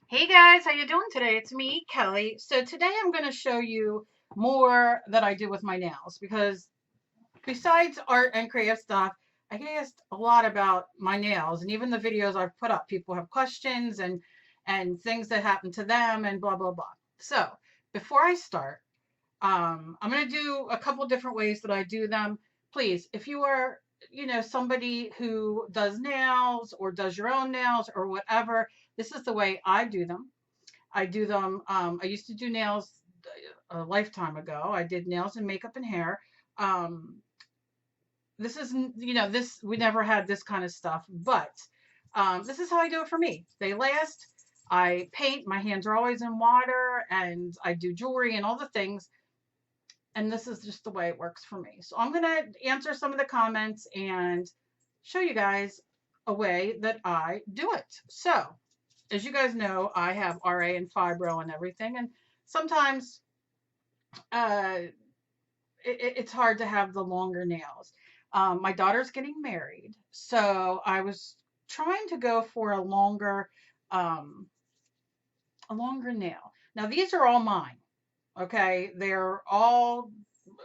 Hey guys, how you doing today? It's me, Kelly. So today I'm going to show you more that I do with my nails because besides art and creative stuff, I get asked a lot about my nails and even the videos I've put up. People have questions and things that happen to them and blah blah blah. So before I start, I'm going to do a couple different ways that I do them. Please, if you are, somebody who does nails or does your own nails or whatever, this is the way I do them. I do them. I used to do nails a lifetime ago. I did nails and makeup and hair. Um, this is, this we never had this kind of stuff, but this is how I do it for me. They last. I paint. My hands are always in water, and I do jewelry and all the things. And this is just the way it works for me. So I'm gonna answer some of the comments and show you guys a way that I do it. So as you guys know, I have RA and fibro and everything, and sometimes uh, it's hard to have the longer nails. My daughter's getting married, so I was trying to go for um, a longer nail. Now these are all mine. Okay, they're all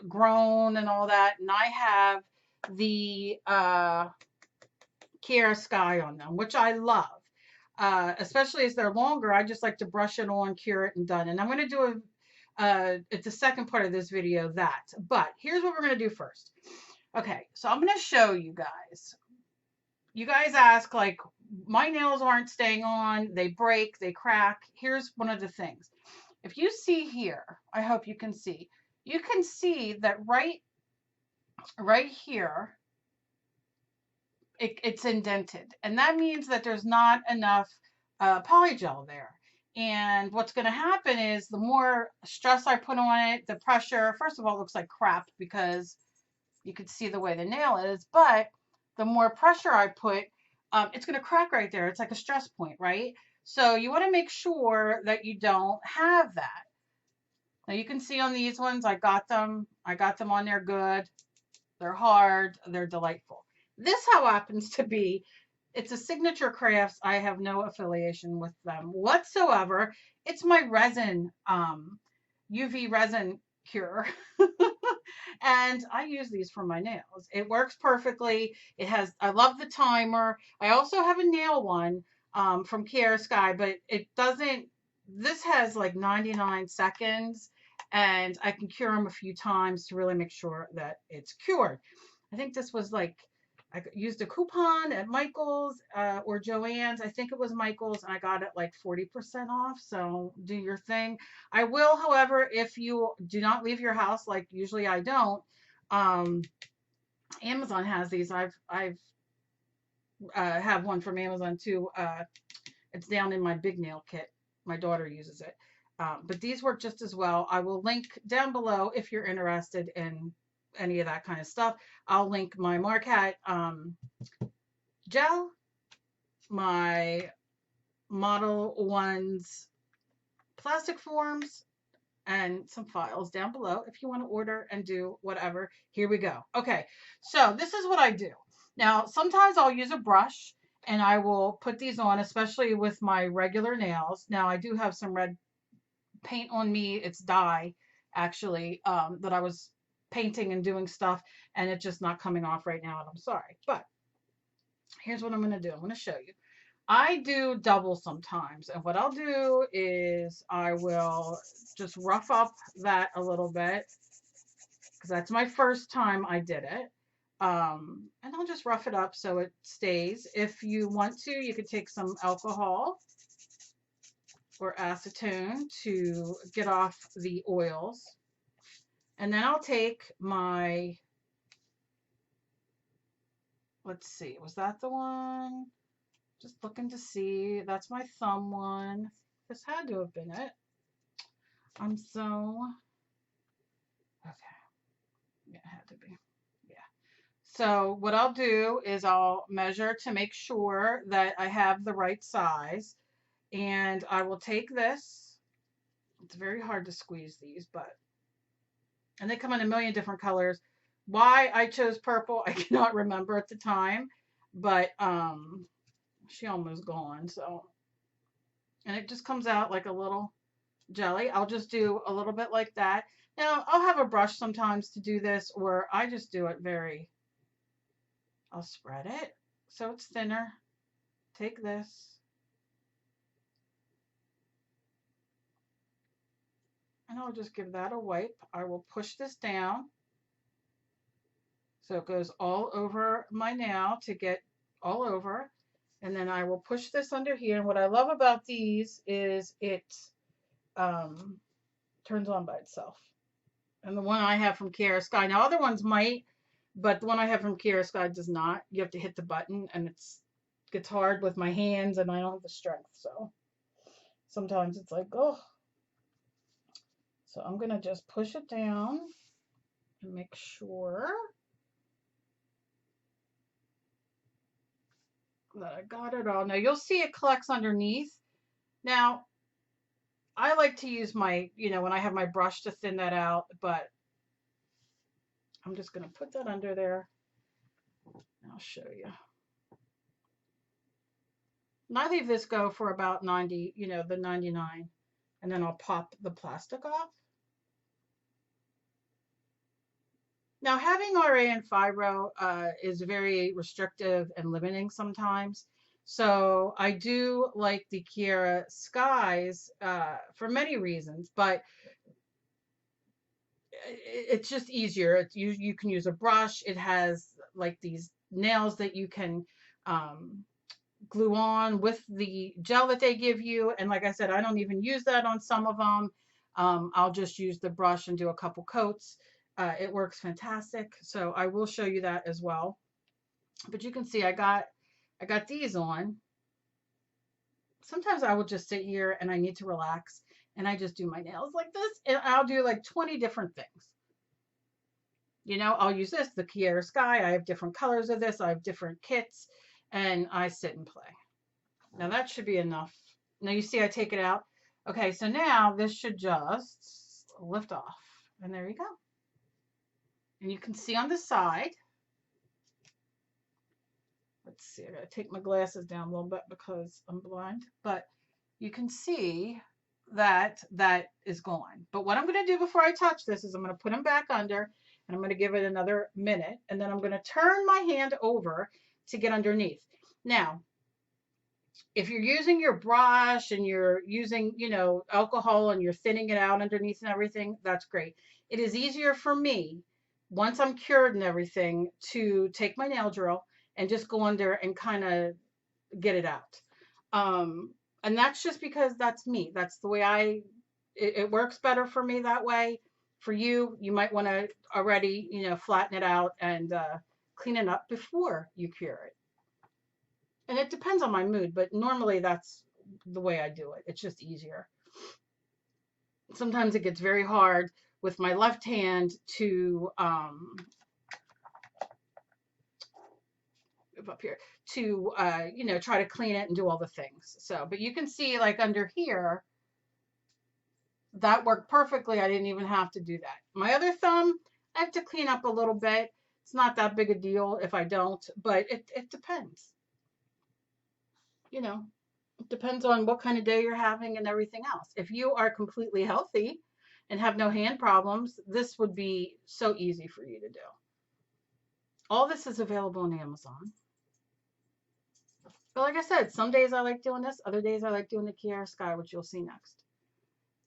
grown and all that, and I have the Kiara Sky on them, which I love. Especially as they're longer, I just like to brush it on, cure it, and done. And I'm going to do it's the second part of this video that. But here's what we're going to do first. Okay, so I'm going to show you guys. You guys ask, like, my nails aren't staying on, they break, they crack. Here's one of the things. If you see here, I hope you can see. You can see that right here, it's indented. And that means that there's not enough polygel there. And what's going to happen is the more stress I put on it, the pressure, first of all, it looks like crap because you can see the way the nail is, but the more pressure I put, it's going to crack right there. It's like a stress point, right? So you want to make sure that you don't have that. Now you can see on these ones, I got them on there good. They're hard, they're delightful. This, how happens to be, it's a Signature Crafts. I have no affiliation with them whatsoever. It's my resin, UV resin cure. And I use these for my nails. It works perfectly. I love the timer. I also have a nail one from Kiara Sky, but it doesn't, this has like 99 seconds and I can cure them a few times to really make sure that it's cured. I think this was like, I used a coupon at Michael's or Joann's. I think it was Michael's, and I got it like 40% off. So do your thing. I will, however, if you do not leave your house, like usually I don't, um, Amazon has these. I've have one from Amazon too. It's down in my big nail kit. My daughter uses it. But these work just as well. I will link down below if you're interested in any of that kind of stuff. I'll link my Marquette gel, my Model Ones plastic forms, and some files down below if you want to order and do whatever. Here we go. Okay, so this is what I do. Now, sometimes I'll use a brush and I will put these on, especially with my regular nails. Now, I do have some red paint on me. It's dye, actually, that I was painting and doing stuff, and it's just not coming off right now, and I'm sorry. But here's what I'm going to do. I'm going to show you. I do double sometimes, and what I'll do is I will just rough up that a little bit because that's my first time I did it. And I'll just rough it up so it stays. If you want to, you could take some alcohol or acetone to get off the oils. And then I'll take my, let's see, was that the one? Just looking to see. That's my thumb one. This had to have been it. I'm so, okay. Yeah, it had to be. Yeah. So what I'll do is I'll measure to make sure that I have the right size. And I will take this. It's very hard to squeeze these, but, and they come in a million different colors. Why I chose purple, I cannot remember at the time, but she almost gone. So, and it just comes out like a little jelly. I'll just do a little bit like that. Now, I'll have a brush sometimes to do this, or I just do it I'll spread it so it's thinner. Take this, and I'll just give that a wipe. I will push this down so it goes all over my nail to get all over. And then I will push this under here. And what I love about these is it turns on by itself. And the one I have from Kiara Sky, now other ones might, but the one I have from Kiara Sky does not. You have to hit the button, and gets hard with my hands, and I don't have the strength. So sometimes it's like, oh. So I'm going to just push it down and make sure that I got it all. Now you'll see it collects underneath. Now, I like to use my, when I have my brush to thin that out, but I'm just going to put that under there. I'll show you. And I leave this go for about 90, the 99, and then I'll pop the plastic off. Now, having RA and fibro is very restrictive and limiting sometimes. So I do like the Kiara Skies for many reasons, but it's just easier. You can use a brush. It has like these nails that you can glue on with the gel that they give you. And like I said, I don't even use that on some of them. I'll just use the brush and do a couple coats. It works fantastic. So I will show you that as well. But you can see I got these on. Sometimes I will just sit here and I need to relax, and I just do my nails like this, and I'll do like 20 different things. I'll use this, the Kiara Sky. I have different colors of this. I have different kits, and I sit and play. Now that should be enough. Now you see I take it out. Okay, so now this should just lift off, and there you go. And you can see on the side, let's see, I gotta take my glasses down a little bit because I'm blind, but you can see that is gone. But what I'm gonna do before I touch this is I'm gonna put them back under, and I'm gonna give it another minute, and then I'm gonna turn my hand over to get underneath. Now, if you're using your brush and you're using, alcohol and you're thinning it out underneath and everything, that's great. It is easier for me, once I'm cured and everything, to take my nail drill and just go under and kind of get it out. And that's just because that's me. That's the way it works better for me that way. For you, you might want to already, flatten it out and clean it up before you cure it. And it depends on my mood, but normally that's the way I do it. It's just easier. Sometimes it gets very hard with my left hand to up here to try to clean it and do all the things. So, but you can see like under here, that worked perfectly. I didn't even have to do that. My other thumb, I have to clean up a little bit. It's not that big a deal if I don't, but it depends. It depends on what kind of day you're having and everything else. If you are completely healthy and have no hand problems, this would be so easy for you to do. All this is available on Amazon. But like I said, some days I like doing this, other days I like doing the Kiara Sky, which you'll see next.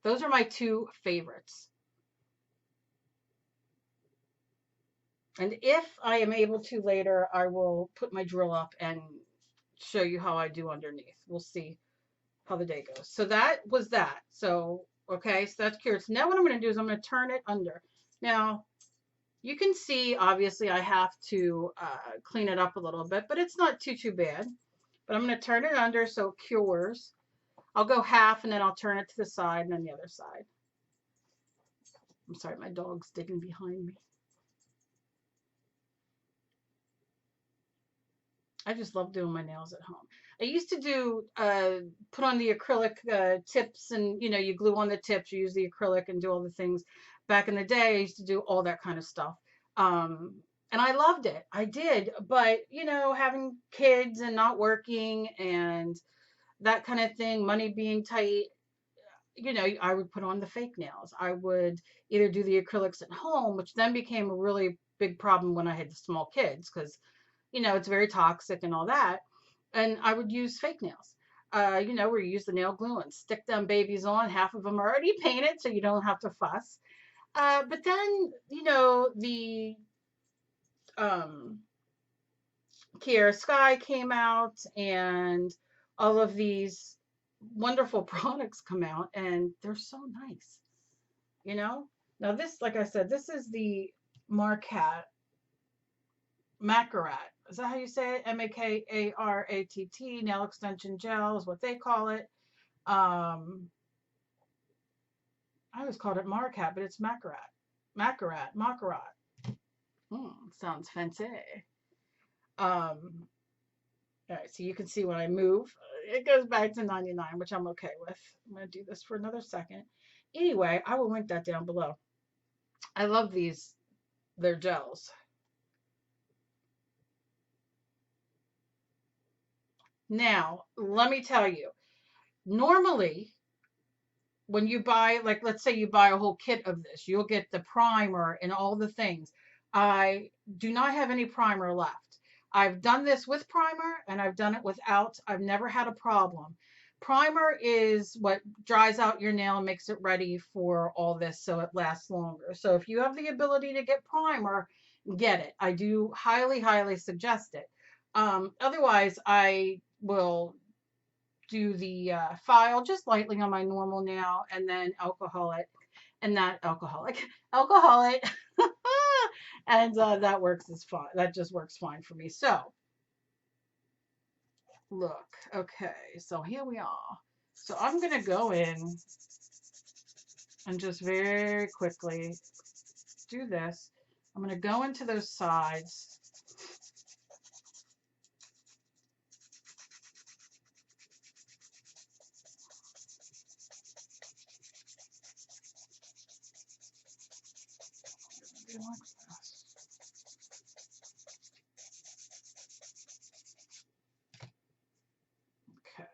Those are my two favorites. And if I am able to later, I will put my drill up and show you how I do underneath. We'll see how the day goes. So that was that. So, okay, so that's cured. So now what I'm going to do is I'm going to turn it under. Now, you can see, obviously, I have to clean it up a little bit, but it's not too bad. But I'm going to turn it under so it cures. I'll go half, and then I'll turn it to the side and then the other side. I'm sorry, my dog's digging behind me. I just love doing my nails at home. I used to do, put on the acrylic tips, and, you glue on the tips, you use the acrylic and do all the things. Back in the day, I used to do all that kind of stuff. And I loved it. I did. But, having kids and not working and that kind of thing, money being tight, you know, I would put on the fake nails. I would either do the acrylics at home, which then became a really big problem when I had the small kids because, you know, it's very toxic and all that. And I would use fake nails. You know, where you use the nail glue and stick them babies on. Half of them are already painted, so you don't have to fuss. But then, you know, the um, Kiara Sky came out and all of these wonderful products come out and they're so nice, you know? Now this, like I said, this is the Marquette Macarat. Is that how you say it? Makarat nail extension gel is what they call it. I always called it Marquette, but it's Macarat. Macarat. Sounds fancy. Um, all right, so you can see when I move, it goes back to 99, which I'm okay with. I'm going to do this for another second. Anyway, I will link that down below. I love these. They're gels. Now, let me tell you, normally when you buy, like, let's say you buy a whole kit of this, you'll get the primer and all the things. I do not have any primer left. I've done this with primer and I've done it without. I've never had a problem. Primer is what dries out your nail and makes it ready for all this so it lasts longer. So if you have the ability to get primer, get it. I do highly, highly suggest it. Otherwise, I will do the file just lightly on my normal nail and then alcohol it and not alcoholic alcohol it and that works as fine. That just works fine for me. So look, okay, so here we are. So I'm gonna go in and just very quickly do this. I'm gonna go into those sides. Okay.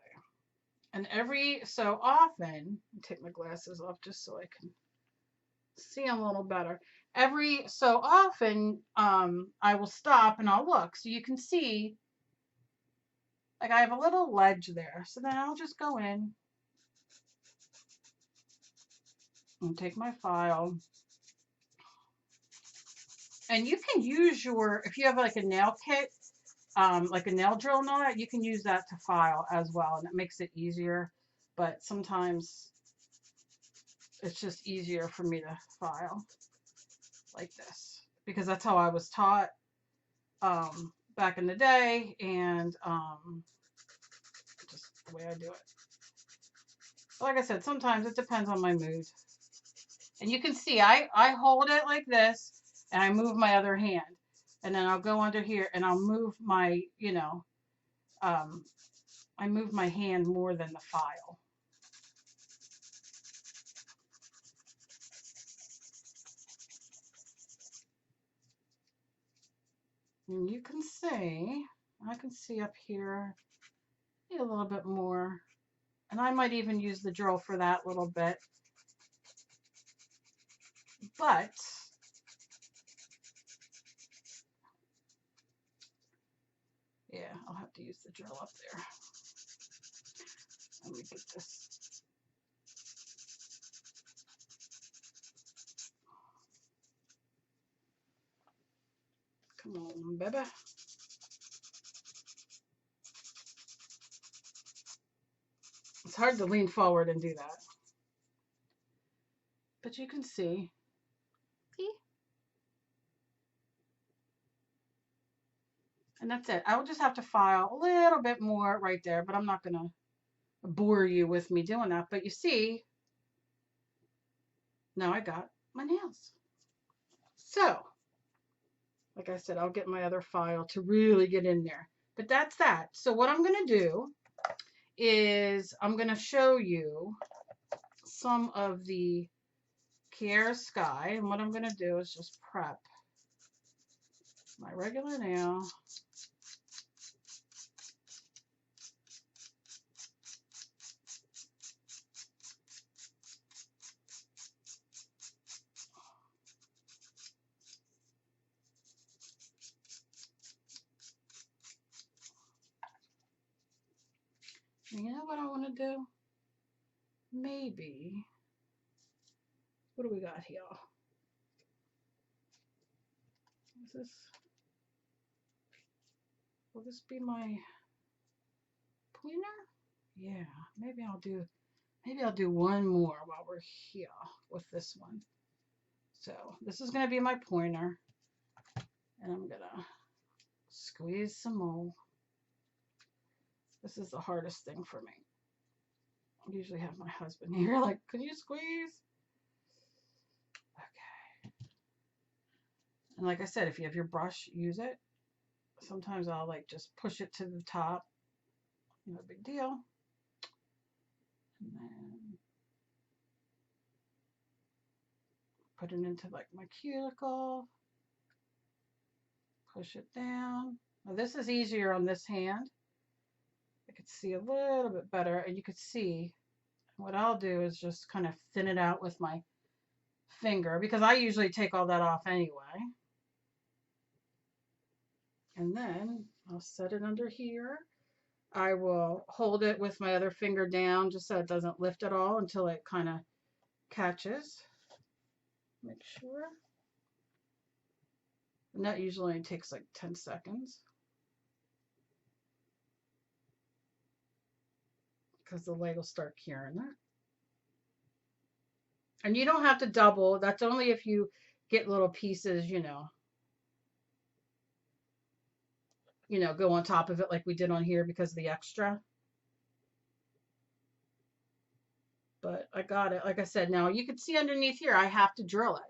And every so often, take my glasses off just so I can see them a little better. Every so often, I will stop and I'll look. So you can see, like I have a little ledge there. So then I'll just go in and take my file. And you can use your, if you have like a nail kit, like a nail drill and all that, you can use that to file as well. And it makes it easier. But sometimes it's just easier for me to file like this because that's how I was taught back in the day, and just the way I do it. Like I said, sometimes it depends on my mood. And you can see I hold it like this and I move my other hand, and then I'll go under here and I'll move my, you know, I move my hand more than the file. And you can see, I can see up here a little bit more. And I might even use the drill for that little bit. But yeah, I'll have to use the drill up there. Let me get this. Come on, baby. It's hard to lean forward and do that. But you can see. And that's it. I will just have to file a little bit more right there, but I'm not going to bore you with me doing that. But you see, now I got my nails. So, like I said, I'll get my other file to really get in there. But that's that. So what I'm going to do is I'm going to show you some of the Kiara Sky. And what I'm going to do is just prep my regular nail. You know what I want to do? Maybe. What do we got here? Is this? Will this be my pointer? Yeah. Maybe I'll do one more while we're here with this one. So this is going to be my pointer, and I'm gonna squeeze some more. This is the hardest thing for me. I usually have my husband here, like, can you squeeze? Okay. And like I said, if you have your brush, use it. Sometimes I'll like just push it to the top. No big deal. And then put it into like my cuticle. Push it down. Now this is easier on this hand. I could see a little bit better, and you could see what I'll do is just kind of thin it out with my finger, because I usually take all that off anyway. And then I'll set it under here. I will hold it with my other finger down just so it doesn't lift at all until it kind of catches. Make sure. And that usually only takes like 10 seconds. Because the leg will start curing it. And you don't have to double. That's only if you get little pieces, go on top of it like we did on here because of the extra. But I got it. Like I said, now you can see underneath here, I have to drill it.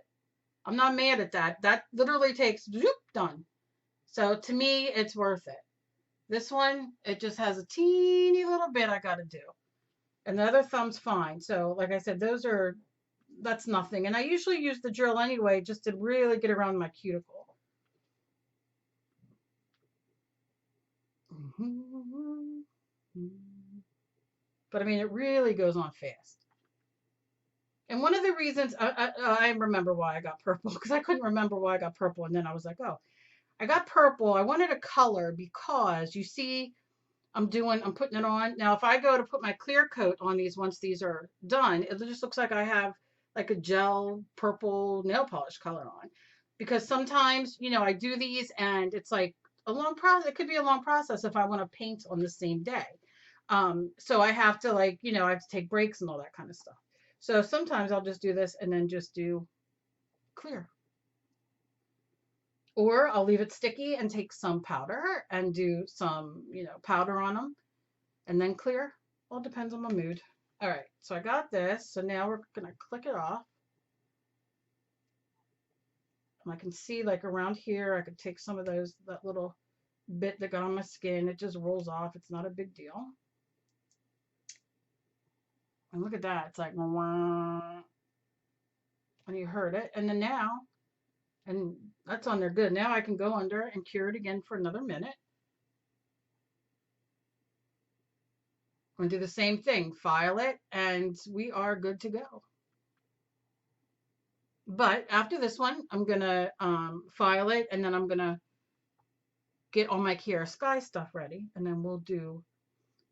I'm not mad at that. That literally takes, zoop, done. So to me, it's worth it. This one, it just has a teeny little bit I got to do. And the other thumb's fine. So like I said, that's nothing. And I usually use the drill anyway, just to really get around my cuticle. But I mean, it really goes on fast. And one of the reasons, I remember why I got purple, because I couldn't remember why I got purple. And then I was like, oh, I got purple. I wanted a color because you see, I'm putting it on. Now, if I go to put my clear coat on these, once these are done, it just looks like I have like a gel purple nail polish color on. Because sometimes, I do these and it's like a long process. It could be a long process if I want to paint on the same day. So I have to I have to take breaks and all that kind of stuff. So sometimes I'll just do this and then just do clear. Or I'll leave it sticky and take some powder and do some, powder on them and then clear. All depends on my mood. All right, so I got this. So now we're going to click it off. And I can see like around here, I could take some of that little bit that got on my skin. It just rolls off. It's not a big deal. And look at that. It's like, and you heard it. And then now, and that's on there good. Now I can go under and cure it again for another minute. I'm going to do the same thing. File it, and we are good to go. But after this one, I'm going to file it, and then I'm going to get all my Kiara Sky stuff ready, and then we'll do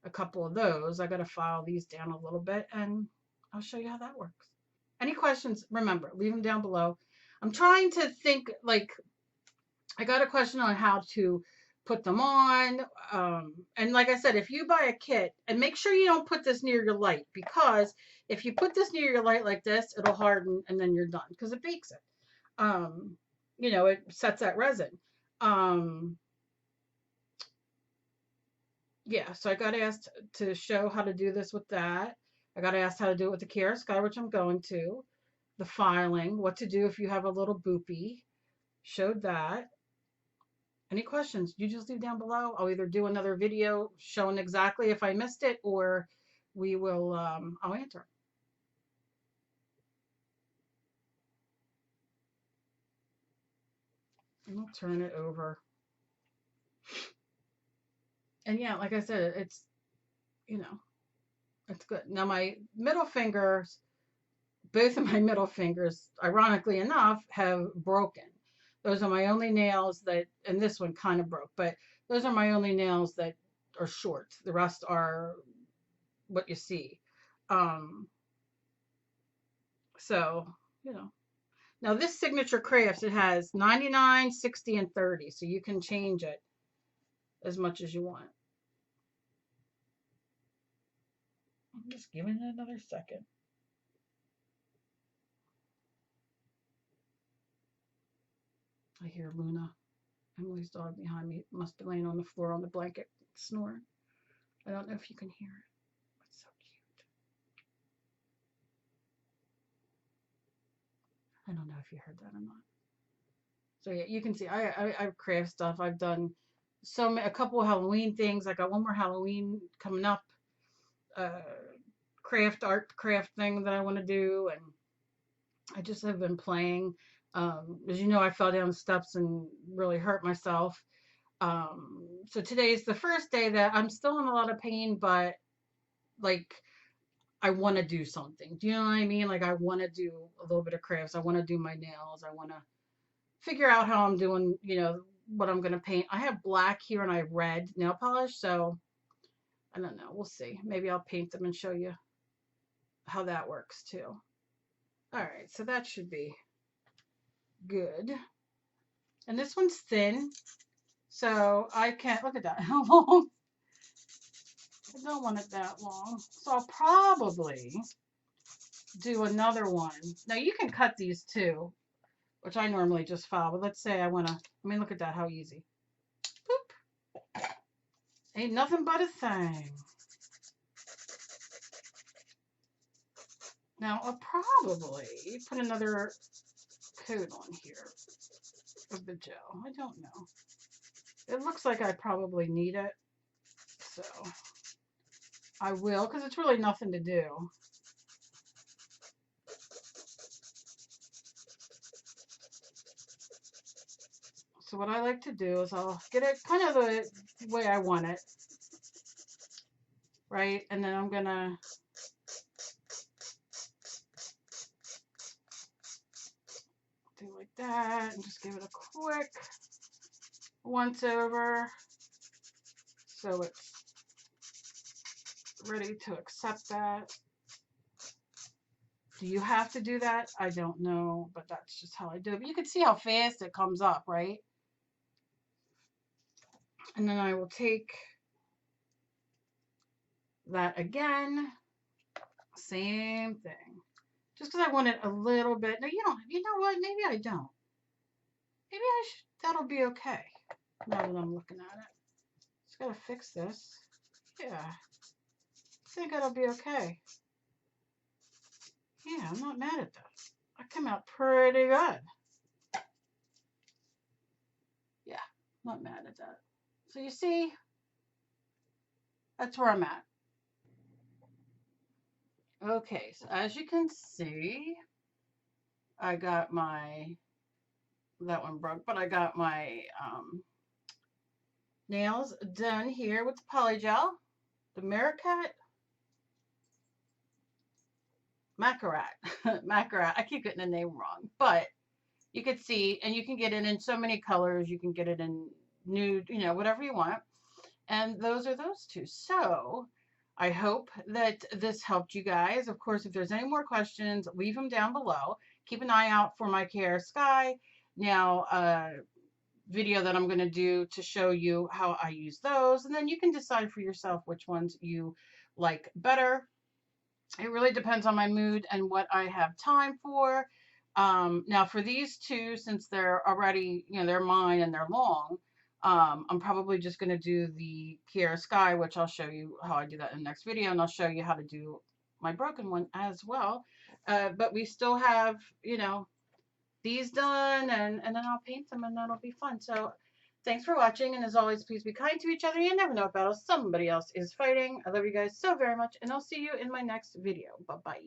a couple of those. I got to file these down a little bit, and I'll show you how that works. Any questions, remember, leave them down below. I'm trying to think, like, I got a question on how to put them on. And like I said, if you buy a kit, and make sure you don't put this near your light, because if you put this near your light like this, it'll harden and then you're done because it bakes it. It sets that resin. Yeah, so I got asked to show how to do this with that. I got asked how to do it with the Kiara Sky, which I'm going to. The filing, what to do if you have a little boopy. Showed that. Any questions, you just leave down below. I'll either do another video showing exactly if I missed it, or we will, I'll answer. And I'll turn it over. And yeah, like I said, it's, it's good. Now my middle fingers, both of my middle fingers, ironically enough, have broken. Those are my only nails that, and this one kind of broke, but those are my only nails that are short. The rest are what you see. So, you know. Now this Signature Crafts, it has 99, 60, and 30. So you can change it as much as you want. I'm just giving it another second. I hear Luna, Emily's dog behind me, must be laying on the floor on the blanket snoring. I don't know if you can hear it. It's so cute. I don't know if you heard that or not. So yeah, you can see I craft stuff. I've done a couple of Halloween things. I got one more Halloween coming up. Craft thing that I want to do, and I just have been playing. As you know, I fell down the steps and really hurt myself. So today is the first day that I'm still in a lot of pain, but like I want to do something. Do you know what I mean? Like I want to do a little bit of crafts. I want to do my nails. I want to figure out how I'm doing, what I'm going to paint. I have black here and I have red nail polish. So I don't know. We'll see. Maybe I'll paint them and show you how that works too. All right. So that should be good. And this one's thin. So I can't, look at that, how long. I don't want it that long. So I'll probably do another one. Now you can cut these too, which I normally just file, but let's say I want to, look at that, how easy. Boop. Ain't nothing but a thing. Now I'll probably put another coat on here of the gel. I don't know. It looks like I probably need it. So I will, because it's really nothing to do. So what I like to do is I'll get it kind of the way I want it, right? And then I'm gonna do like that and just give it a quick once over so it's ready to accept that. Do you have to do that? I don't know, but that's just how I do it. But you can see how fast it comes up, right? And then I will take that again, same thing. Just because I want it a little bit. No, you know what? Maybe I don't. Maybe that'll be okay. Now that I'm looking at it. Just gotta fix this. Yeah. I think it'll be okay. Yeah, I'm not mad at that. I came out pretty good. Yeah, not mad at that. So you see, that's where I'm at. Okay, so as you can see, I got that one broke, but I got my nails done here with the Polygel, the Macarat. I keep getting the name wrong, but you could see, and you can get it in so many colors. You can get it in nude, whatever you want. And those are those two. So I hope that this helped you guys. Of course, if there's any more questions, leave them down below. Keep an eye out for my Care Sky video that I'm going to do to show you how I use those. And then you can decide for yourself which ones you like better. It really depends on my mood and what I have time for. Now for these two, since they're already, they're mine and they're long, I'm probably just going to do the Kiara Sky, which I'll show you how I do that in the next video, and I'll show you how to do my broken one as well. But we still have, these done, and then I'll paint them, and that'll be fun. So thanks for watching, and as always, please be kind to each other. You never know what battle somebody else is fighting. I love you guys so very much, and I'll see you in my next video. Bye-bye.